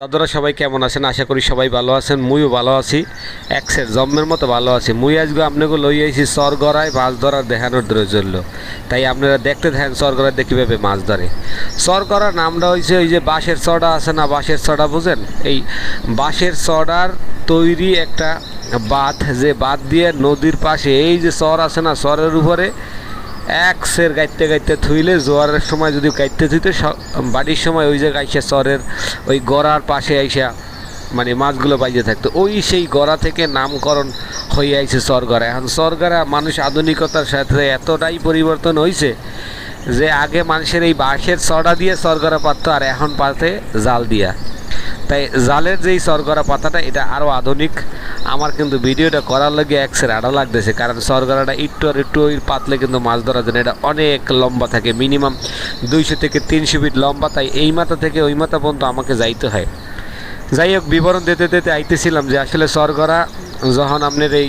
দাদারা সবাই কেমন আছেন? আশা করি সবাই ভালো আছেন। মুইও ভালো আছি, এক্সের জন্মের মতো ভালো আছি। মুই আজকে আপনাকে লই আইছি চরগড়ায় মাছ ধরার দেখানোর জন্য। তাই আপনারা দেখতে থাকেন চরগড়ায় দেখি কীভাবে মাছ ধরে। চরগড়ার নামটা হয়েছে ওই যে বাঁশের চড়া আছে না, বাঁশের চড়া বুঝেন? এই বাঁশের চড়ার তৈরি একটা বাঁধ, যে বাঁধ দিয়ে নদীর পাশে এই যে চর আছে না, চরের উপরে একসের গাইতে গাইতে থুইলে জোয়ারের সময় যদি গাইতে থুইতে বাড়ির সময় ওই জায়গায় আইসা চরের ওই গড়ার পাশে আইসা মানে মাছগুলো বাইজে থাকতো। ওই সেই গড়া থেকে নামকরণ হয়ে আইছে চরগড়া। এখন চরগড়া মানুষ আধুনিকতার সাথে এতটাই পরিবর্তন হয়েছে যে আগে মানুষের এই বাঁশের চড়া দিয়ে চরগড়া পাততো, আর এখন পাতে জাল দিয়া। তাই জালের যেই চরগড়া পাতাটা এটা আরও আধুনিক। আমার কিন্তু ভিডিওটা করার লাগে একসের আড়া লাগতেছে, কারণ চরগড়াটা একটু আর একটু পাতলে কিন্তু মাছ ধরার জন্য এটা অনেক লম্বা থাকে, মিনিমাম 200 থেকে 300 ফিট লম্বা। তাই এই মাথা থেকে ওই মাথা পর্যন্ত আমাকে যাইতে হয়। যাই হোক, বিবরণ দিতে দিতে আইতেছিলাম যে আসলে চরগড়া যখন আপনার এই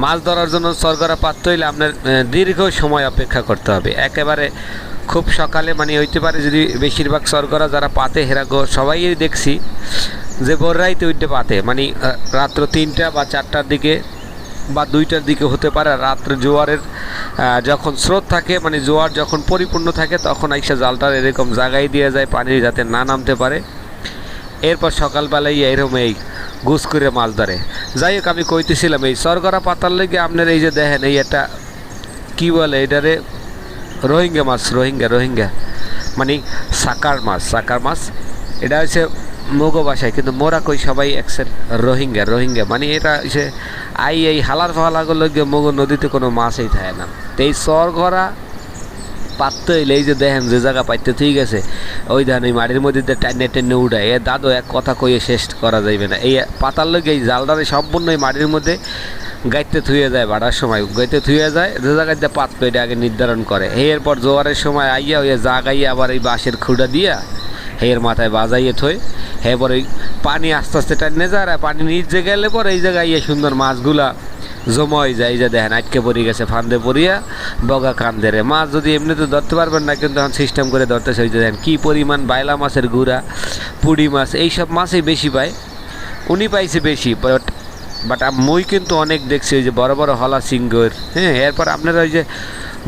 মাছ ধরার জন্য চরগড়া পাততে হইলে আপনার দীর্ঘ সময় অপেক্ষা করতে হবে। একেবারে খুব সকালে মানে হইতে পারে, যদি বেশিরভাগ চরগড়া যারা পাতে হেরাগো সবাই দেখছি যে ভোররাইতে উঠতে পাতে, মানে রাত্র 3টা বা 4টার দিকে বা 2টার দিকে হতে পারে। রাত্রে জোয়ারের যখন স্রোত থাকে, মানে জোয়ার যখন পরিপূর্ণ থাকে, তখন আইসা জালটার এরকম জায়গায় দিয়ে যায় পানি যাতে না নামতে পারে। এরপর সকালবেলায় এরকম এই গুছ করে মাছ ধরে। যাই হোক, আমি কইতেছিলাম এই চরগড়া পাতার লেগে আপনার এই যে দেখেন এই একটা কী বলে এটারে, রোহিঙ্গা মাছ, রোহিঙ্গা মানে সাকার মাছ। এটা হচ্ছে মোগো ভাষায়, কিন্তু মোরা কই সবাই একসের রোহিঙ্গা মানে এটা হচ্ছে এই হালার ফালাগুলো গিয়ে মোগো নদীতে কোনো মাছই থাকে না। তো এই চরগড়া পাততে হইলে এই যে দেখেন যে জায়গা পাইতে ঠিক আছে, ওই ধান ওই মাটির মধ্যে টেনে উঠায় দাদু এক কথা কইয়ে শেষ করা যাইবে না। এই পাতার লোক এই জালটারে সম্পূর্ণ এই মাটির মধ্যে গাইতে থুয়ে যায়, বাড়ার সময় গাইতে থুয়ে যায়, যে জায়গায় পাততো এটা আগে নির্ধারণ করে। এরপর জোয়ারের সময় আইয়া ওই জাগাইয়া আবার এই বাঁশের খুঁড়া দিয়া এর মাথায় বাজাইয়ে থই। এরপর ওই পানি আস্তে আস্তে টানে যায়, আর পানি নিচে গেলে পর এই জায়গায় ইয়ে সুন্দর মাছগুলা জমা হয়ে যায়। এই যে দেখেন আটকে পড়ে গেছে ফান্দে পড়িয়া বগা কান্দেরে মাছ। যদি এমনিতে ধরতে পারবেন না, কিন্তু এখন সিস্টেম করে ধরতেছে। ওই যে দেখেন কী পরিমাণ বাইলা মাছের গুঁড়া, পুঁটি মাছ, এইসব মাছই বেশি পায়। উনি পাইছে বেশি, বাট মই কিন্তু অনেক দেখছি ওই যে বড় বড় হলা সিংগর। হ্যাঁ, এরপর আপনারা ওই যে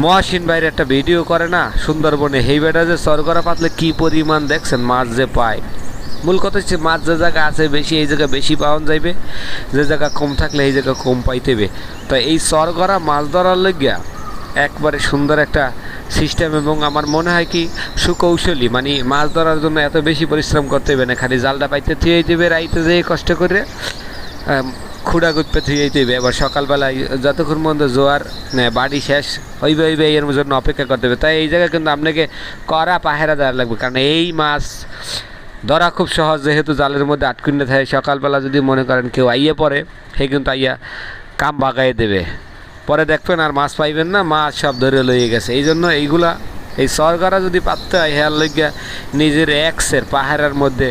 মহাসিন বাইরে একটা ভিডিও করে না সুন্দরবনে, সেই বেটা যে চরগড়া পাতলে কী পরিমাণ দেখছেন মাছ যে পায়। মূল কথা হচ্ছে মাছ যে জায়গা আছে বেশি, এই জায়গায় বেশি পাওয়া যাইবে, যে জায়গা কম থাকলে এই জায়গা কম পাইতেবে। তো এই চরগড়া মাছ ধরার লাগিয়া একবারে সুন্দর একটা সিস্টেম, এবং আমার মনে হয় কি সুকৌশলী, মানে মাছ ধরার জন্য এত বেশি পরিশ্রম করতে হবে না, খালি জালটা পাইতে থুয়ে দেবে, রাইতে যেয়ে কষ্ট করে খুঁড়া গুপে থুয়ে দেবে। এবার সকালবেলায় যতক্ষণ পর্যন্ত জোয়ার বাড়ি শেষ হইবে এর জন্য অপেক্ষা করতে হবে। তাই এই জায়গায় কিন্তু আপনাকে কড়া পাহারা দেওয়া লাগবে, কারণ এই মাছ ধরা খুব সহজ, যেহেতু জালের মধ্যে আটকুন্ডে থাকে। সকালবেলা যদি মনে করেন কেউ আইয়ে পড়ে, সে কিন্তু আইয়া কাম বাগাইয়ে দেবে, পরে দেখবেন আর মাছ পাইবেন না, মাছ সব ধরে লইয়ে গেছে। এই জন্য এইগুলা এই চরগড়া যদি পাততে হয়, হেয়ার লইয়া নিজের এক্সের পাহাড়ের মধ্যে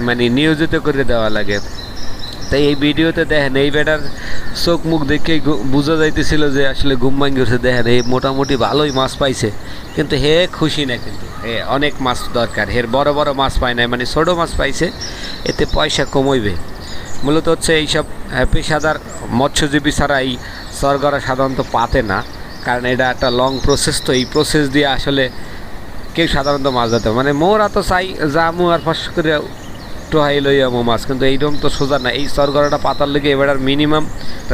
মানে নিয়োজিত করে দেওয়া লাগে। তাই এই ভিডিওতে দেখেন এই বেটার চোখ মুখ দেখেই বোঝা যাইতেছিল যে আসলে ঘুম ভাঙি উঠছে। দেখেন এই মোটামুটি ভালোই মাছ পাইছে, কিন্তু হে খুশি না, কিন্তু হে অনেক মাছ দরকার, হের বড় বড় মাছ পায় না, মানে ছোটো মাছ পাইছে, এতে পয়সা কমইবে। মূলত হচ্ছে এইসব পেশাদার মৎস্যজীবী ছাড়া এই চরগড়া সাধারণত পাতে না, কারণ এটা একটা লং প্রসেস। তো এই প্রসেস দিয়ে আসলে কেউ সাধারণত মাছ ধরতে, মানে মোরা তো চাই জামু আর ফস করে টোহাই লইয়ামো মাছ, কিন্তু এইরকম তো সোজা না। এই চরগড়াটা পাতার লেগে এবার মিনিমাম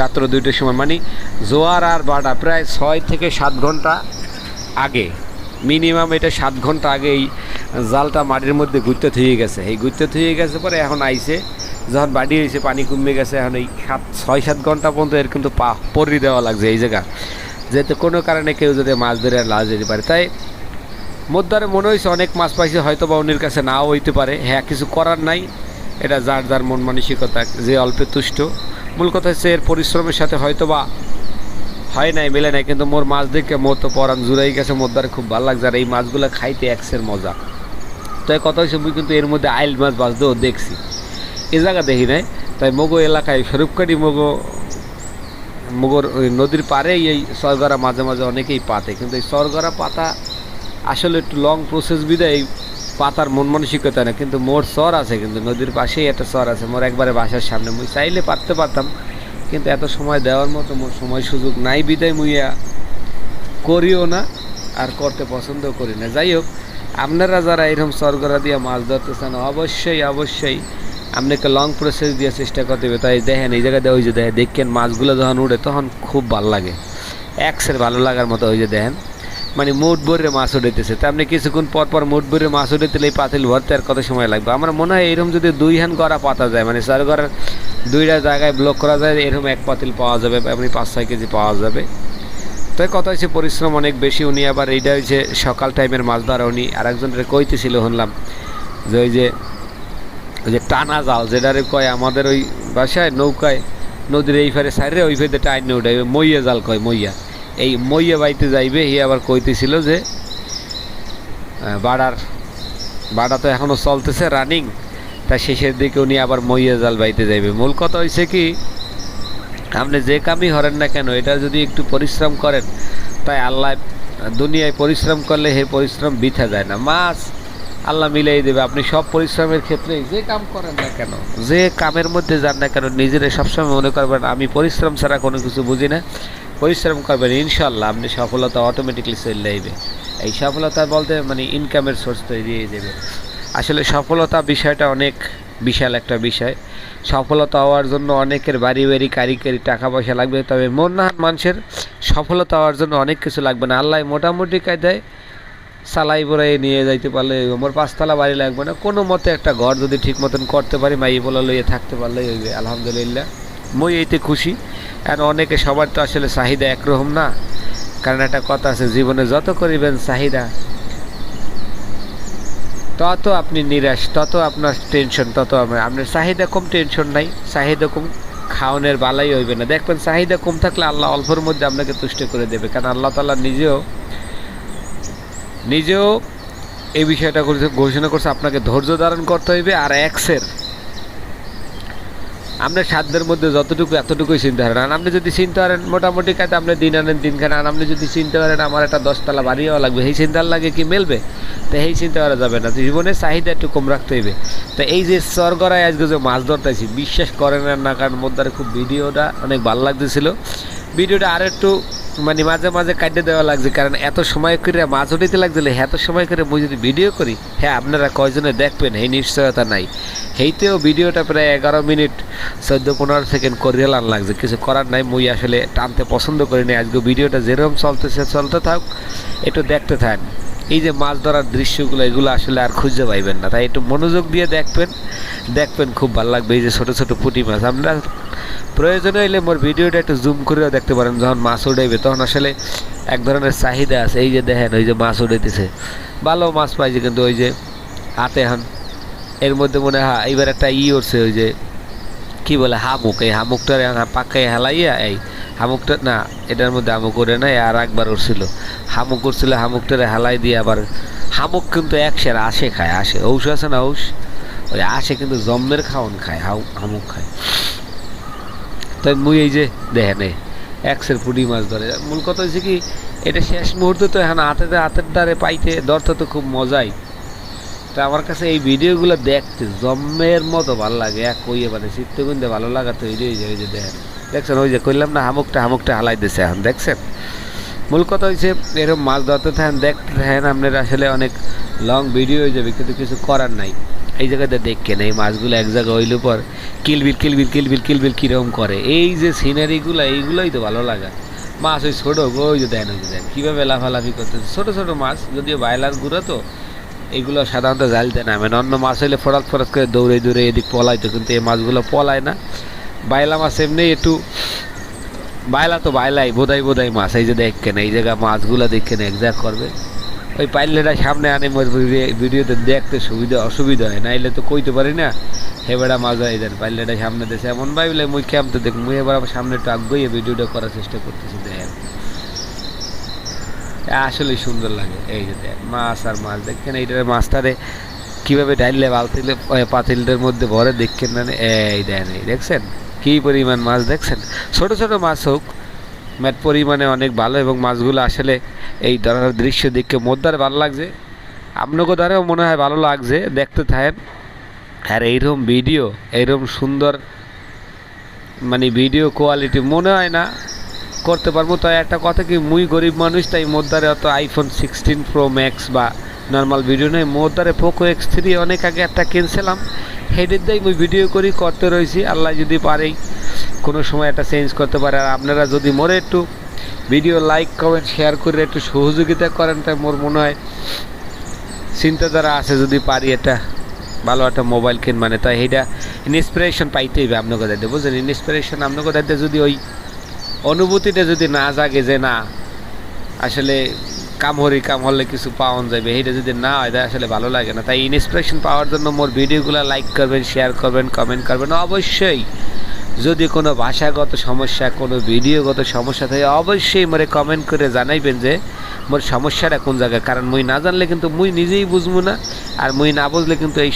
রাত্র 2টার সময়, মানে জোয়ার আর বাড়া প্রায় 6 থেকে 7 ঘন্টা আগে, মিনিমাম এটা 7 ঘন্টা আগে এই জালটা মাটির মধ্যে ঘুরতে থুয়ে গেছে। এই ঘুরতে থুয়ে গেছে পরে এখন আইছে, যখন বাড়ি হয়েছে পানি কমে গেছে, এখন এই 6-7 ঘন্টা পর্যন্ত এর কিন্তু পরি দেওয়া লাগছে এই জায়গা, যেহেতু কোনো কারণে কেউ যদি মাছ ধরে লাজ যেতে পারে। তাই মোদ্দারে মনে হয়েছে অনেক মাছ পাইছে, হয়তো বা উনির কাছে নাও হইতে পারে। হ্যাঁ, কিছু করার নাই, এটা যার যার মন মানসিকতা, যে অল্পে তুষ্ট। মূল কথা হচ্ছে এর পরিশ্রমের সাথে হয়তো বা হয় নাই, মেলে নাই, কিন্তু মোর মাছ দেখে মোর তো পরাণ জুড়াই গেছে। মোদ্দারে খুব ভালো লাগছে, আর এই মাছগুলো খাইতে এক্সের মজা। তো এই কথা হচ্ছে মুই কিন্তু এর মধ্যে আইল মাছ বাঁচতেও দেখছি, এ জায়গা দেখি নাই। তাই মগো এলাকায় স্বরূপকারী মগোর ওই নদীর পাড়ে এই চরগড়া মাঝে মাঝে অনেকেই পাতে, কিন্তু এই চরগড়া পাতা আসলে একটু লং প্রসেস বিদায় পাতার মন মানসিকতা না, কিন্তু মোর চর আছে, কিন্তু নদীর পাশেই একটা চর আছে মোর একবারে বাসার সামনে। মুই চাইলে পারতে পারতাম, কিন্তু এত সময় দেওয়ার মতো মোর সময় সুযোগ নাই বিদায় মুইয়া করিও না, আর করতে পছন্দ করি না। যাই হোক, আপনারা যারা এরকম চরগড়া দিয়ে মাছ ধরতে চান অবশ্যই অবশ্যই আপনাকে লং প্রসেস দিয়ে চেষ্টা করতে হবে। তাই দেখেন এই জায়গায় ওই যে দেখেন মাছগুলো যখন উঠে তখন খুব ভালো লাগে, একসের ভালো লাগার মতো। ওই যে দেখেন মানে মুঠ ভরে মাছ উঠেতেছে, তা আপনি কিছুক্ষণ পর পর মুঠ ভরে মাছ উঠেতে এই পাতিল ভরতে আর কত সময় লাগবে? আমার মনে হয় এরকম যদি 2 হ্যান্ড গড়া পাতা যায়, মানে চরগড়ার 2টা জায়গায় ব্লক করা যায়, এরকম এক পাতিল পাওয়া যাবে, আপনি 5-6 কেজি পাওয়া যাবে। তাই কথা হচ্ছে পরিশ্রম অনেক বেশি। উনি আবার এইটা হচ্ছে সকাল টাইমের মাছ ধরা। উনি আরেকজনের কইতেছিল শুনলাম যে ওই যে টানা জাল যেটারে কয় আমাদের ওই বাসায় নৌকায় নদীর এই ফেরে সাইডে ওই ফেরে টাইনে উঠাই, মইয়া জাল কয়, মইয়া। এই মইয়া বাইতে যাইবে, হি আবার কইতেছিল যে বাড়া তো এখনও চলতেছে রানিং, তা শেষের দিকে উনি আবার মইয়া জাল বাইতে যাইবে। মূল কথা হয়েছে কি, আপনি যে কামই হরেন না কেন এটা যদি একটু পরিশ্রম করেন, তাই আল্লাহ দুনিয়ায় পরিশ্রম করলে হে পরিশ্রম বৃথা যায় না। মাছ আল্লাহ মিলাই দেবে। আপনি সব পরিশ্রমের ক্ষেত্রে যে কাম করেন না কেন, যে কামের মধ্যে যান না কেন, নিজেরা সবসময় মনে করবেন আমি পরিশ্রম ছাড়া কোনো কিছু বুঝি না, পরিশ্রম করবেন, ইনশাল্লাহ আপনি সফলতা অটোমেটিকলি চলে যাইবে। এই সফলতা বলতে মানে ইনকামের সোর্স তৈরি হয়ে যাবে। আসলে সফলতা বিষয়টা অনেক বিশাল একটা বিষয়। সফলতা হওয়ার জন্য অনেকের বাড়ি বাড়ি কারিগরি টাকা পয়সা লাগবে, তবে মন নাহান মানুষের সফলতা হওয়ার জন্য অনেক কিছু লাগবে না। আল্লাহ মোটামুটি কায়দায় সালাই বড়াই নিয়ে যাইতে পারলে আমার 5তলা বাড়ি লাগবে না, কোনো মতে একটা ঘর যদি ঠিক মতন করতে পারি, মাই বলা লইয়ে থাকতে পারলেই হইবে, আলহামদুলিল্লাহ। মই এইতে খুশি। আর অনেকে সবার তো আসলে চাহিদা একরকম না, কারণ একটা কথা আছে, জীবনে যত করিবেন চাহিদা তত আপনি নিরাশ, তত আপনার টেনশন, তত আপনার চাহিদা কম, টেনশন নাই। চাহিদা কম, খাওয়ানোর বালাই হইবে না। দেখবেন চাহিদা কম থাকলে আল্লাহ অল্পের মধ্যে আপনাকে তুষ্ট করে দেবে, কারণ আল্লাহ তাআলা নিজেও এই বিষয়টা ঘোষণা করছে, আপনাকে ধৈর্য ধারণ করতে হইবে। আর আপনার সাধ্যের মধ্যে যতটুকু এতটুকুই চিন্তা করেন। আর আপনি যদি চিন্তা করেন মোটামুটি কাজে আপনি দিন আনেন দিন খান, আর আপনি যদি চিন্তা করেন আমার একটা 10তলা বাড়িও লাগবে, সেই চিন্তার লাগে কি মেলবে? তো এই চিন্তা করা যাবে না। জীবনের চাহিদা একটু কম রাখতে হইবে। তো এই যে চরগড়ায় আজকে যে মাছ ধরতেছি, বিশ্বাস করেন না, কারণ মধ্যে খুব ভিডিওটা অনেক ভালো লাগতেছিল। ভিডিওটা আর একটু মানে মাঝে মাঝে কাটিয়ে দেওয়া লাগছে, কারণ এত সময় করে মাছ উঠাইতে লাগছিল, এত সময় করে মুই যদি ভিডিও করি, হ্যাঁ আপনারা কয়জনে দেখবেন এই নিশ্চয়তা নাই। সেইতেও ভিডিওটা প্রায় 11 মিনিট 14-15 সেকেন্ড করিয়ালান লাগছে। কিছু করার নাই, মুই আসলে টানতে পছন্দ করি না। আজকে ভিডিওটা যেরকম চলতেছে চলতে থাক, একটু দেখতে থাকেন। এই যে মাছ ধরার দৃশ্যগুলো, এগুলো আসলে আর খুঁজে পাইবেন না, তাই একটু মনোযোগ দিয়ে দেখবেন খুব ভালো লাগবে। এই যে ছোটো ছোটো পুঁটি মাছ, আপনারা প্রয়োজন হইলে মোর ভিডিওটা একটু জুম করেও দেখতে পারেন। যখন মাছ উঠাইবে তখন আসলে এক ধরনের চাহিদা আছে। এই যে দেখেন ওই যে মাছ উঠাইতেছে, ভালো মাছ পাইছে, কিন্তু ওই যে হাতে হান এর মধ্যে মনে হয় এইবার একটা উঠছে, ওই যে কী বলে হামুক, এই হামুকটার পাকায় হেলাইয়া, এই হামুকটা না, এটার মধ্যে হামুক ওরে নাই, আর একবার উঠছিল হামুক উঠছিল, হামুকটারে হেলাই দিয়ে আবার হামুক কিন্তু একশের আশে খায়, আসে ঔষ আছে না, ওই আসে কিন্তু জম্মের খাওয়ান খায়, হামুক খায়। তাই মুই এই যে দেখেন এই একশের পুঁটি মাছ ধরে। মূল কথা হচ্ছে কি, এটা শেষ মুহূর্তে তো এখন হাতের দ্বারে পাইতে ধরতে তো খুব মজাই। তা আমার কাছে এই ভিডিওগুলো দেখতে জম্মের মতো ভালো লাগে, এক কইয়ে মানে চিত্তগুন্দে ভালো লাগা তো এই যে দেখছেন ওই যে কইলাম না হামুকটা হালাই দিচ্ছে এখন, দেখছেন। মূল কথা হচ্ছে এরকম মাছ ধরতে থাকেন, দেখতে থাকেন, আপনার আসলে অনেক লং ভিডিও হয়ে যাবে, কিন্তু কিছু করার নাই। এই জায়গাতে দেখেন এই মাছগুলো এক জায়গায় হইলে পর কিলবিল কীরকম করে, এই যে সিনারিগুলো, এইগুলোই তো ভালো লাগা। মাছ ওই ছোটো ওই যে দেন কীভাবে লাফালাফি করতেছে, ছোটো মাছ, যদিও বায়লার গুঁড়ো তো এইগুলো সাধারণত জালতে নামে না। অন্য মাছ হইলে ফরাত করে দৌড়ে এদিক পলাইতো, কিন্তু এই মাছগুলো পলায় না। বাইলা মাছ এমনি একটু বাইলা তো বাইলাই বোধাই মাছ। এই যে দেখেন এই জায়গা মাছগুলো দেখেন এক জায়গা করবে, ওই পাইলেটা সামনে আনে ভিডিওতে দেখতে অসুবিধা হয়, নাইলে তো কইতে পারি না হেবেড়া মাছ হয়। দেন পাইলেটা সামনে দেশে এমন ভাবলে মুই ক্যাম্পতে দেখ, মুই এবার আবার সামনে একটু আগ্রহী ভিডিওটা করার চেষ্টা করতেছি। দেখেন আসলেই সুন্দর লাগে। এই যে দেখ মাছ আর মাছ দেখছেন, এইটার মাছটারে কীভাবে ডাইলে পাতিলটার মধ্যে ভরে দেখছেন না, এই দেন এই দেখছেন কী পরিমাণ মাছ দেখছেন। ছোটো মাছ হোক পরিমাণে অনেক ভালো, এবং মাছগুলো আসলে এই ধরনের দৃশ্য দেখে মোদ্দার ভালো লাগছে। আপনাকে দ্বারাও মনে হয় ভালো লাগছে, দেখতে থাকেন। আর এইরকম ভিডিও, এইরকম সুন্দর মানে ভিডিও কোয়ালিটি মনে হয় না করতে পারবো। তাই একটা কথা কি, মুই গরিব মানুষ, তাই মোর দ্বারে অত আইফোন 16 প্রো ম্যাক্স বা নর্মাল ভিডিও নেই। মোর দ্বারে পোকো X3 অনেক আগে একটা কিনছিলাম, হেডের দিয়ে মুই ভিডিও করি করতে রয়েছি। আল্লাহ যদি পারেই কোনো সময় একটা চেঞ্জ করতে পারে। আর আপনারা যদি মোরে একটু ভিডিও লাইক কমেন্ট শেয়ার করে একটু সহযোগিতা করেন, তাই মোর মনে হয় চিন্তাধারা আছে যদি পারি একটা ভালো একটা মোবাইল কিন, মানে তাই এইটা ইন্সপিরেশন পাইতেই হবে আপনাকে দায়িত্ব, বুঝলেন? ইন্সপিরেশন আপনাকে দায়িত্ব যদি ওই অনুভূতিটা যদি না জাগে যে না আসলে কাম হলে কিছু পাওয়া যাবে, এইটা যদি না হয় তাই আসলে ভালো লাগে না। তাই ইন্সপিরেশন পাওয়ার জন্য মোর ভিডিওগুলো লাইক করবেন, শেয়ার করবেন, কমেন্ট করবেন। অবশ্যই যদি কোনো ভাষাগত সমস্যা, কোনো ভিডিওগত সমস্যা থাকে অবশ্যই মোরে কমেন্ট করে জানাইবেন যে মোর সমস্যাটা কোন জায়গায়। কারণ মুই না জানলে কিন্তু মুই নিজেই বুঝবো না, আর মুই না বুঝলে কিন্তু এই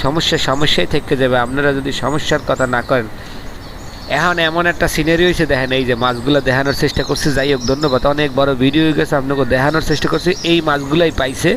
সমস্যাই থেকে যাবে। আপনারা যদি সমস্যার কথা না করেন, এখন এমন একটা সিনারি হয়েছে দেখেন, এই যে মাছগুলো দেখানোর চেষ্টা করছি। যাই হোক, ধন্যবাদ, অনেক বড় ভিডিও হয়ে গেছে, আপনাকে দেখানোর চেষ্টা করছি। এই মাছগুলাই পাইছে,